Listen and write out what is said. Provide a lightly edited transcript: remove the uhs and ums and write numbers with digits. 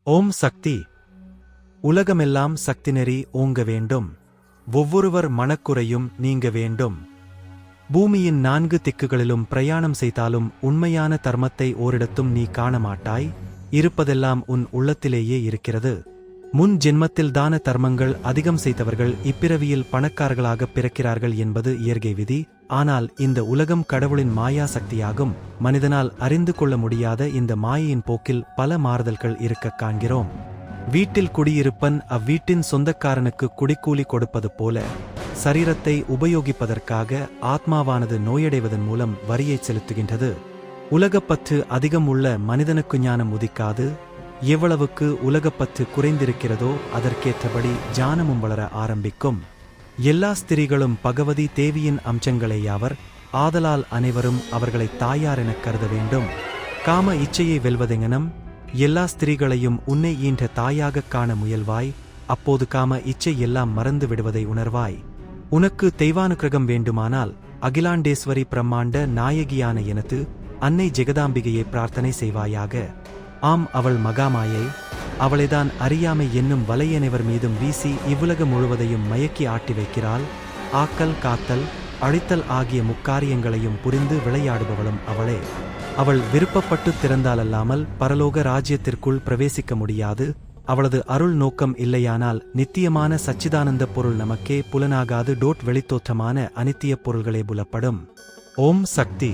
ஓம் சக்தி. உலகமெல்லாம் சக்திநெறி ஓங்க வேண்டும். ஒவ்வொருவர் மனக்குறையும் நீங்க வேண்டும். பூமியின் 4 திக்குகளிலும் பிரயாணம் செய்தாலும் உண்மையான தர்மத்தை ஓரிடத்தும் நீ காண மாட்டாய். இருப்பதெல்லாம் உன் உள்ளத்திலேயே இருக்கிறது. முன் ஜென்மத்தில் தான தர்மங்கள் அதிகம் செய்தவர்கள் இப்பிறவியில் பணக்காரர்களாக பிறக்கிறார்கள் என்பது இயற்கை விதி. ஆனால் இந்த உலகம் கடவுளின் மாயா சக்தியாகும். மனிதனால் அறிந்து கொள்ள முடியாத இந்த மாயையின் போக்கில் பல மாறுதல்கள் இருக்கக் காண்கிறோம். வீட்டில் குடியிருப்பன் அவ்வீட்டின் சொந்தக்காரனுக்கு குடிக்கூலி கொடுப்பது போல சரீரத்தை உபயோகிப்பதற்காக ஆத்மாவானது நோயடைவதன் மூலம் வரியை செலுத்துகின்றது. உலகப்பற்று அதிகம் உள்ள மனிதனுக்கு ஞானம் உதிக்காது. எவ்வளவுக்கு உலகப்பற்று குறைந்திருக்கிறதோ அதற்கேற்றபடி ஞானமும் வளர ஆரம்பிக்கும். எல்லா ஸ்திரீகளும் பகவதி தேவியின் அம்சங்களேயாவர். ஆதலால் அனைவரும் அவர்களை தாயாரெனக் கருத வேண்டும். காம இச்சையை வெல்வதெங்கனம் எல்லா ஸ்திரீகளையும் உன்னை ஈன்ற தாயாகக் காண முயல்வாய். அப்போது காம இச்சை எல்லாம் மறந்து விடுவதை உணர்வாய். உனக்கு தெய்வானுக்கிரகம் வேண்டுமானால் அகிலாண்டேஸ்வரி பிரம்மாண்ட நாயகியான எனது அன்னை ஜெகதாம்பிகையை பிரார்த்தனை செய்வாயாக. ஆம், அவள் மகாமாயை. அவளைதான் அறியாமை என்னும் வலையனைவர் மீதும் வீசி இவ்வுலகம் முழுவதையும் மயக்கி ஆட்டி வைக்கிறாள். ஆக்கல், காத்தல், அழித்தல் ஆகிய முக்காரியங்களையும் புரிந்து விளையாடுபவளும் அவளே. அவள் விருப்பப்பட்டு திறந்தாலல்லாமல் பரலோக ராஜ்யத்திற்குள் பிரவேசிக்க முடியாது. அவளது அருள் நோக்கம் இல்லையானால் நித்தியமான சச்சிதானந்த பொருள் நமக்கே புலனாகாது. வெளித்தோற்றமான அனித்திய பொருள்களே புலப்படும். ஓம் சக்தி.